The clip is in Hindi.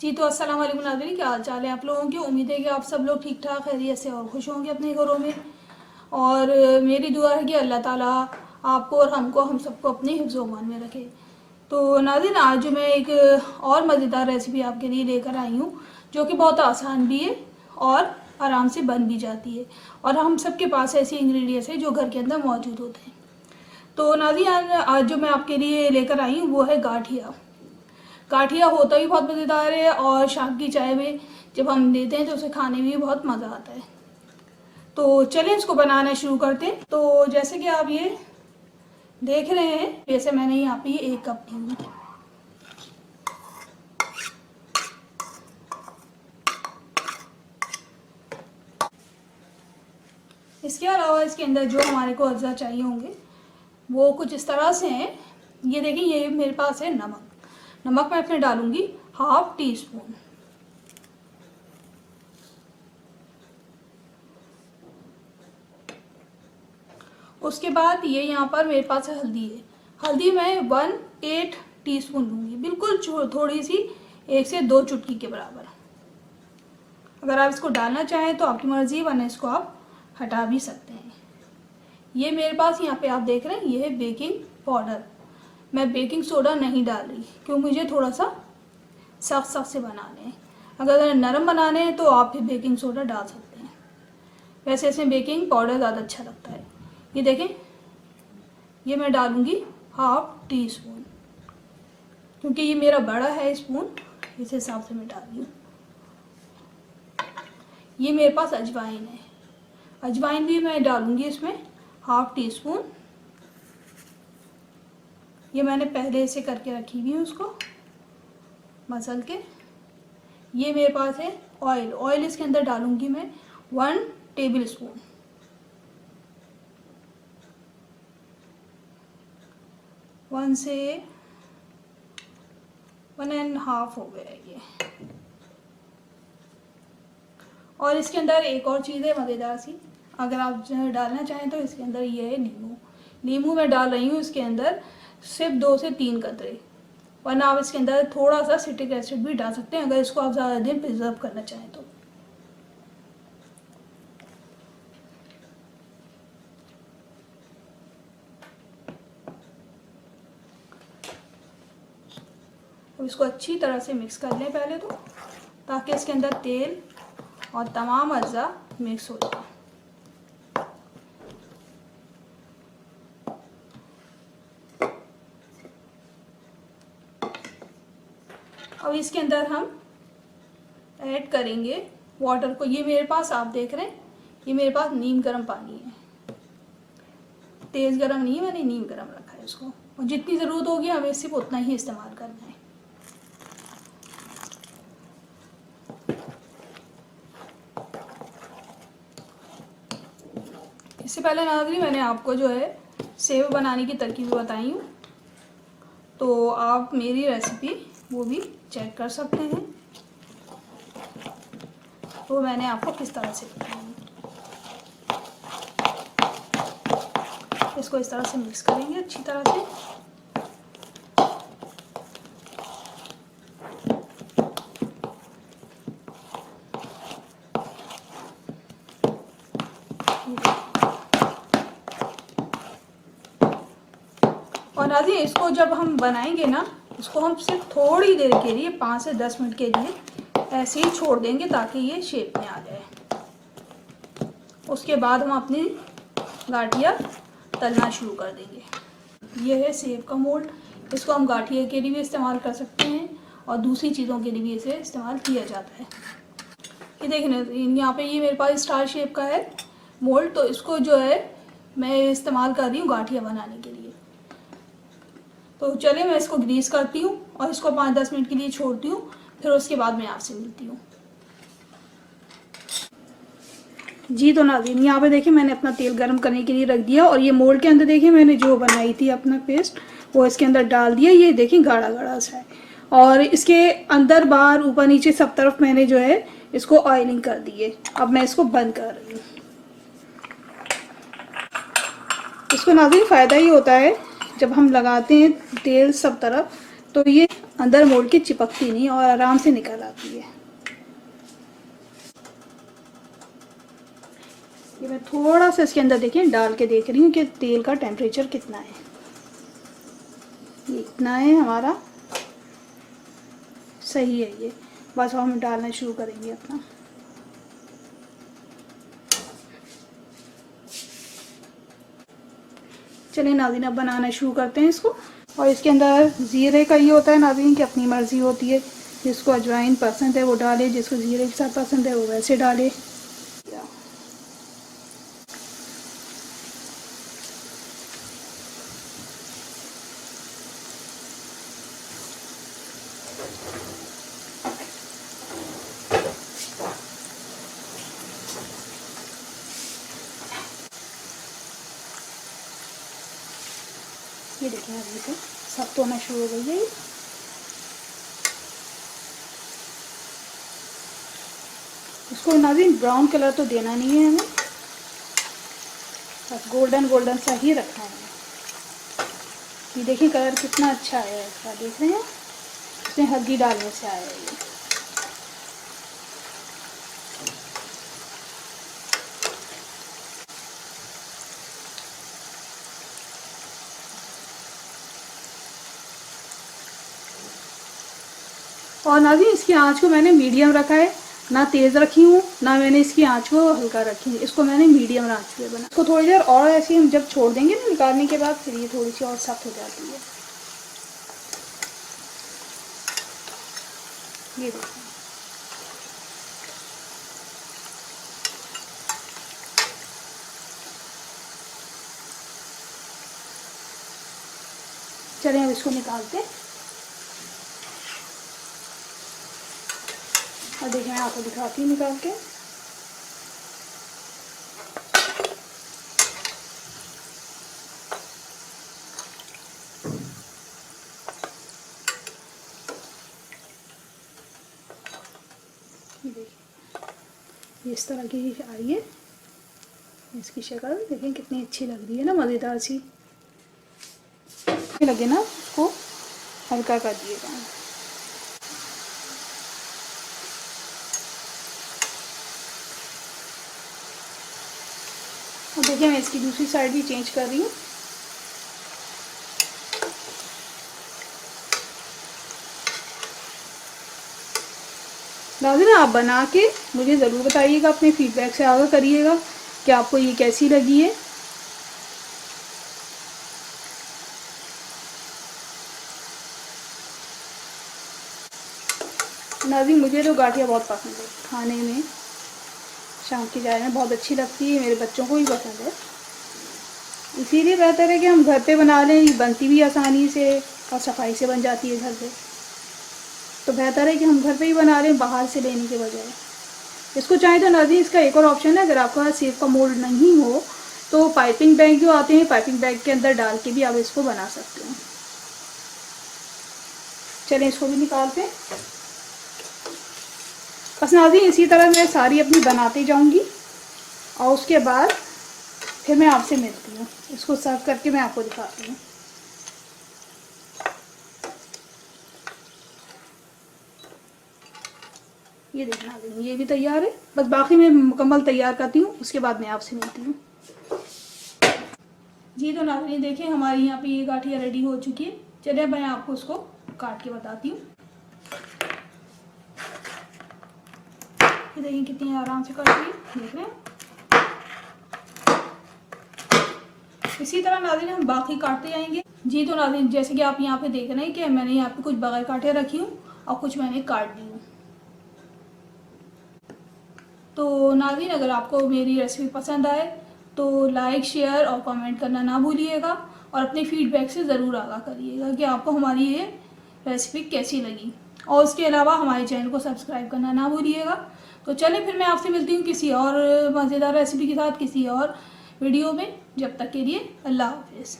जी तो अस्सलाम वालेकुम नाज़रीन, क्या हाल चाल है आप लोगों की। उम्मीद है कि आप सब लोग ठीक ठाक खैरियत से और खुश होंगे अपने घरों में। और मेरी दुआ है कि अल्लाह ताला आपको और हमको हम सबको अपने हिफ्ज़-ओ-मान में रखे। तो नाज़रीन, आज मैं एक और मज़ेदार रेसिपी आपके लिए लेकर आई हूँ, जो कि बहुत आसान भी है और आराम से बन भी जाती है। और हम सबके पास ऐसे इंग्रेडिएंट्स हैं जो घर के अंदर मौजूद होते हैं। तो नाज़रीन, आज जो मैं आपके लिए लेकर आई हूँ वो है गाठिया। गाठिया होता भी बहुत मज़ेदार है और शाम की चाय में जब हम लेते हैं तो उसे खाने में भी बहुत मज़ा आता है। तो चलें इसको बनाना शुरू करते हैं। तो जैसे कि आप ये देख रहे हैं, जैसे मैंने यहाँ पे 1 कप ली हूँ। इसके अलावा इसके अंदर जो हमारे को अज्जा चाहिए होंगे वो कुछ इस तरह से हैं। ये देखिए, ये मेरे पास है नमक। नमक मैं इसमें डालूंगी 1/2 टीस्पून। उसके बाद ये यहाँ पर मेरे पास हल्दी है। हल्दी मैं 1/8 टीस्पून लूँगी, बिल्कुल थोड़ी सी, 1 से 2 चुटकी के बराबर। अगर आप इसको डालना चाहें तो आपकी मर्ज़ी, वरना इसको आप हटा भी सकते हैं। ये मेरे पास यहाँ पे आप देख रहे हैं, ये है बेकिंग पाउडर। मैं बेकिंग सोडा नहीं डाल रही क्योंकि मुझे थोड़ा सा सख्त सख्त से बनाने हैं। अगर नरम बनाने हैं तो आप फिर बेकिंग सोडा डाल सकते हैं, वैसे इसमें बेकिंग पाउडर ज़्यादा अच्छा लगता है। ये देखें, ये मैं डालूँगी 1/2 टीस्पून, क्योंकि ये मेरा बड़ा है स्पून, इस हिसाब से मैं डाल रही हूँ। ये मेरे पास अजवाइन है, अजवाइन भी मैं डालूँगी इसमें 1/2 टीस्पून। ये मैंने पहले से करके रखी हुई है उसको मसल के। ये मेरे पास है ऑयल। ऑयल इसके अंदर डालूँगी मैं 1 टेबल स्पून। 1 से 1.5 हो गया ये। और इसके अंदर एक और चीज़ है मज़ेदार सी, अगर आप डालना चाहें तो इसके अंदर ये है नींबू। नींबू मैं डाल रही हूँ इसके अंदर सिर्फ 2 से 3 कतरे, वरना आप इसके अंदर थोड़ा सा सिट्रिक एसिड भी डाल सकते हैं अगर इसको आप ज़्यादा दिन प्रिजर्व करना चाहें तो। अब इसको अच्छी तरह से मिक्स कर लें पहले तो, ताकि इसके अंदर तेल और तमाम अज्जा मिक्स हो जाए। अब इसके अंदर हम ऐड करेंगे वाटर को। ये मेरे पास आप देख रहे हैं, ये मेरे पास नीम गर्म पानी है, तेज़ गर्म नहीं है, मैंने नीम गर्म रखा है इसको। और जितनी ज़रूरत होगी हमें सिर्फ उतना ही इस्तेमाल करना है। इससे पहले नाज़रीन, मैंने आपको जो है सेव बनाने की तरकीब बताई हूँ, तो आप मेरी रेसिपी वो भी चेक कर सकते हैं। तो मैंने आपको किस तरह से बताई, इसको इस तरह से मिक्स करेंगे अच्छी तरह से। और नाज़रीन, इसको जब हम बनाएंगे ना, इसको हम सिर्फ थोड़ी देर के लिए 5 से 10 मिनट के लिए ऐसे ही छोड़ देंगे ताकि ये शेप में आ जाए। उसके बाद हम अपनी गाठिया तलना शुरू कर देंगे। ये है सेव का मोल्ड। इसको हम गाठिया के लिए भी इस्तेमाल कर सकते हैं और दूसरी चीज़ों के लिए भी इसे इस्तेमाल किया जाता है। ये देखें, यहाँ पे ये मेरे पास स्टार शेप का है मोल्ड, तो इसको जो है मैं इस्तेमाल कर रही हूँ गाठिया बनाने के लिए। तो चलिए मैं इसको ग्रीस करती हूँ और इसको 5-10 मिनट के लिए छोड़ती हूँ, फिर उसके बाद मैं आपसे मिलती हूँ। जी तो नाज़रीन, यहाँ पे देखिए मैंने अपना तेल गर्म करने के लिए रख दिया और ये मोल्ड के अंदर देखिए मैंने जो बनाई थी अपना पेस्ट वो इसके अंदर डाल दिया। ये देखिए गाढ़ा गाढ़ा सा है और इसके अंदर बाहर ऊपर नीचे सब तरफ मैंने जो है इसको ऑयलिंग कर दी है। अब मैं इसको बंद कर रही हूँ। इसको नाज़रीन फ़ायदा ही होता है, जब हम लगाते हैं तेल सब तरफ तो ये अंदर मोड़ के चिपकती नहीं और आराम से निकल आती है। ये मैं थोड़ा सा इसके अंदर देखिए डाल के देख रही हूँ कि तेल का टेम्परेचर कितना है। ये इतना है हमारा, सही है ये। बस हम डालना शुरू करेंगे अपना। चलिए नाज़रीन अब बनाना शुरू करते हैं इसको। और इसके अंदर ज़ीरे का ये होता है नाज़रीन कि अपनी मर्ज़ी होती है, जिसको अजवाइन पसंद है वो डाले, जिसको ज़ीरे के साथ पसंद है वो वैसे डाले। ये देखिए अभी से सब तो होना शुरू हो गई है। इसको नाज़रीन ब्राउन कलर तो देना नहीं है हमें, बस गोल्डन गोल्डन सा ही रखना है। ये देखिए कलर कितना अच्छा है, क्या देख रहे हैं, इसमें हल्दी डालने से आया है ये। और नाज़रीन इसकी आंच को मैंने मीडियम रखा है, ना तेज़ रखी हूँ ना मैंने इसकी आंच को हल्का रखी है। इसको मैंने मीडियम आंच पे बना। इसको थोड़ी देर और ऐसे हम जब छोड़ देंगे ना निकालने के बाद, फिर ये थोड़ी सी और सख्त हो जाती है। ये देखिए चलिए अब इसको निकालते हैं। और देखिए मैं आपको दिखाती हूँ निकाल के। देखिए इस तरह की आई है इसकी शक्ल। देखिए कितनी अच्छी लग रही है ना, मज़ेदार सी लगे ना। उसको हल्का कर दिएगा। और देखिए मैं इसकी दूसरी साइड भी चेंज कर रही हूँ। नाज़रीन आप बना के मुझे ज़रूर बताइएगा, अपने फीडबैक से आगाह करिएगा कि आपको ये कैसी लगी है। नाज़रीन मुझे तो गाठिया बहुत पसंद है, खाने में शाम की चाय में बहुत अच्छी लगती है, मेरे बच्चों को भी पसंद है। इसीलिए बेहतर है कि हम घर पे बना लें, बनती भी आसानी से और सफाई से बन जाती है घर पे। तो बेहतर है कि हम घर पे ही बना लें बाहर से लेने के बजाय। इसको चाहे तो नाज़रीन इसका एक और ऑप्शन है, अगर आपका सेव का मोल्ड नहीं हो तो पाइपिंग बैग जो आते हैं, पाइपिंग बैग के अंदर डाल के भी आप इसको बना सकते हैं। चलें इसको भी निकालते हैं। बस नाज़रीन इसी तरह मैं सारी अपनी बनाती जाऊंगी और उसके बाद फिर मैं आपसे मिलती हूँ। इसको सर्व करके मैं आपको दिखाती हूँ। ये देखना ये भी तैयार है, बस बाकी मैं मुकम्मल तैयार करती हूँ, उसके बाद मैं आपसे मिलती हूँ। जी तो नाज़रीन देखिए हमारी यहाँ पे ये गाठिया रेडी हो चुकी है। चलिए मैं आपको उसको काट के बताती हूँ। देखिए कितनी आराम से कट रही है, देख रहे हैं। इसी तरह नाज़रीन हम बाकी काटते जाएंगे। जी तो नाज़रीन जैसे कि आप यहाँ पे देख रहे हैं कि मैंने यहाँ पे कुछ बगैर काटे रखी हूँ और कुछ मैंने काट दी हूँ। तो नाज़रीन अगर आपको मेरी रेसिपी पसंद आए तो लाइक शेयर और कमेंट करना ना भूलिएगा और अपने फीडबैक से ज़रूर आगाह करिएगा कि आपको हमारी ये रेसिपी कैसी लगी। और उसके अलावा हमारे चैनल को सब्सक्राइब करना ना भूलिएगा। तो चलिए फिर मैं आपसे मिलती हूँ किसी और मज़ेदार रेसिपी के साथ किसी और वीडियो में। जब तक के लिए अल्लाह हाफ़िज़।